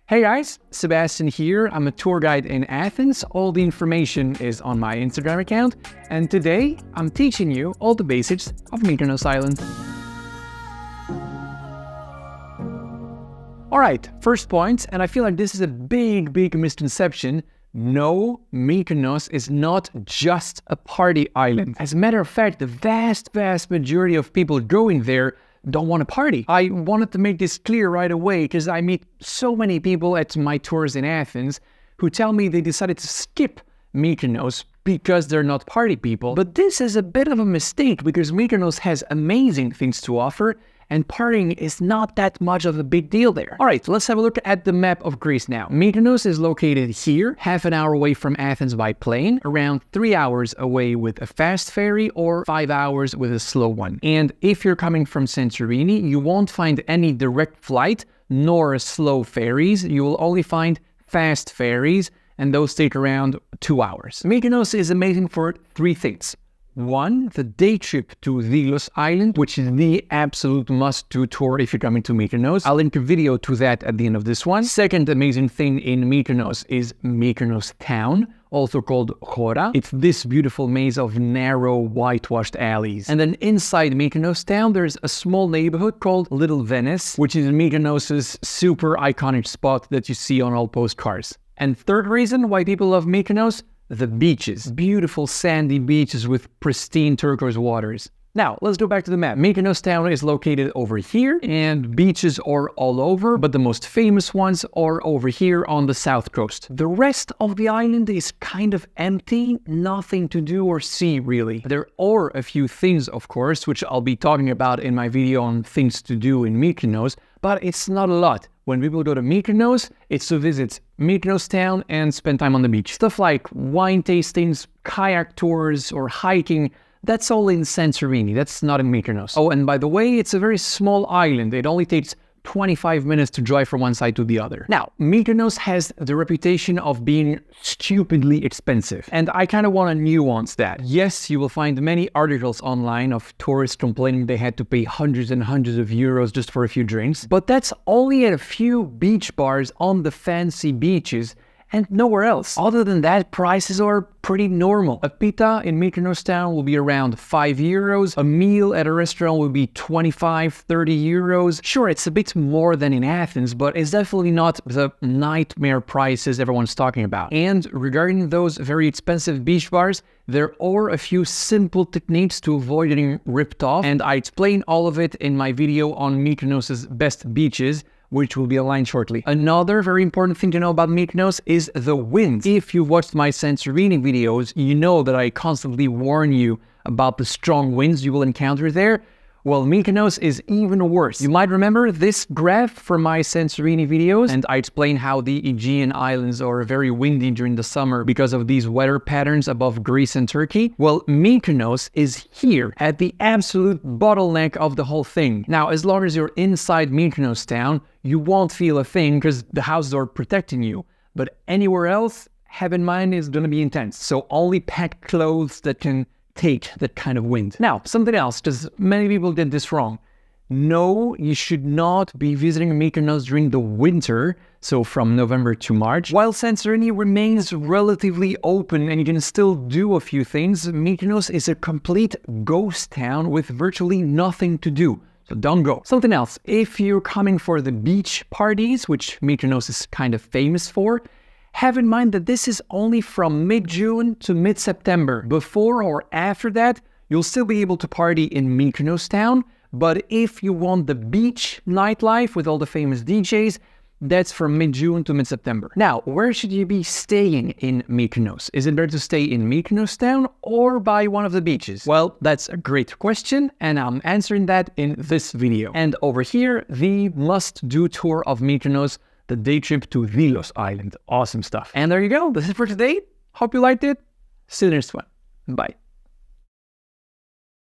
Hey guys, Sebastian here. I'm a tour guide in Athens. All the information is on my Instagram account. And today, I'm teaching you all the basics of Mykonos Island. Alright, first point, and I feel like this is a big misconception. No, Mykonos is not just a party island. As a matter of fact, the vast majority of people going there don't want to party. I wanted to make this clear right away because I meet so many people at my tours in Athens who tell me they decided to skip Mykonos because they're not party people. But this is a bit of a mistake because Mykonos has amazing things to offer and partying is not that much of a big deal there. Alright, let's have a look at the map of Greece now. Mykonos is located here, half an hour away from Athens by plane, around 3 hours away with a fast ferry, or 5 hours with a slow one. And if you're coming from Santorini, you won't find any direct flight, nor slow ferries. You will only find fast ferries, and those take around 2 hours. Mykonos is amazing for 3 things. 1, the day trip to Delos Island, which is the absolute must-do tour if you're coming to Mykonos. I'll link a video to that at the end of this one. Second amazing thing in Mykonos is Mykonos town, also called Chora. It's this beautiful maze of narrow, whitewashed alleys. And then inside Mykonos town, there's a small neighborhood called Little Venice, which is Mykonos' super iconic spot that you see on all postcards. And third reason why people love Mykonos, the beaches. Beautiful sandy beaches with pristine turquoise waters. Now, let's go back to the map. Mykonos town is located over here, and beaches are all over, but the most famous ones are over here on the south coast. The rest of the island is kind of empty, nothing to do or see really. There are a few things, of course, which I'll be talking about in my video on things to do in Mykonos, but it's not a lot. When people go to Mykonos, it's to visit Mykonos town and spend time on the beach. Stuff like wine tastings, kayak tours, or hiking, that's all in Santorini, that's not in Mykonos. Oh, and by the way, it's a very small island. It only takes 25 minutes to drive from one side to the other. Now, Mykonos has the reputation of being stupidly expensive, and I kind of want to nuance that. Yes, you will find many articles online of tourists complaining they had to pay hundreds and hundreds of euros just for a few drinks, but that's only at a few beach bars on the fancy beaches and nowhere else. Other than that, prices are pretty normal. A pita in Mykonos town will be around 5 euros. A meal at a restaurant will be 25, 30 euros. Sure, it's a bit more than in Athens, but it's definitely not the nightmare prices everyone's talking about. And regarding those very expensive beach bars, there are a few simple techniques to avoid getting ripped off, and I explain all of it in my video on Mykonos' best beaches, which will be aligned shortly. Another very important thing to know about Mykonos is the wind. If you've watched my Santorini videos, you know that I constantly warn you about the strong winds you will encounter there. Well, Mykonos is even worse. You might remember this graph from my Santorini videos, and I explain how the Aegean Islands are very windy during the summer because of these weather patterns above Greece and Turkey. Well, Mykonos is here at the absolute bottleneck of the whole thing. Now, as long as you're inside Mykonos town, you won't feel a thing because the houses are protecting you. But anywhere else, have in mind, is going to be intense. So only pack clothes that can take that kind of wind. Now, something else, because many people did this wrong. No, you should not be visiting Mykonos during the winter, so from November to March. While Santorini remains relatively open and you can still do a few things, Mykonos is a complete ghost town with virtually nothing to do. So don't go. Something else, if you're coming for the beach parties, which Mykonos is kind of famous for, have in mind that this is only from mid-June to mid-September. Before or after that, you'll still be able to party in Mykonos town, but if you want the beach nightlife with all the famous DJs, that's from mid-June to mid-September. Now, where should you be staying in Mykonos? Is it better to stay in Mykonos town or by one of the beaches? Well, that's a great question, and I'm answering that in this video. And over here, the must-do tour of Mykonos, the day trip to Delos Island. Awesome stuff. And there you go. This is for today. Hope you liked it. See you next one. Bye.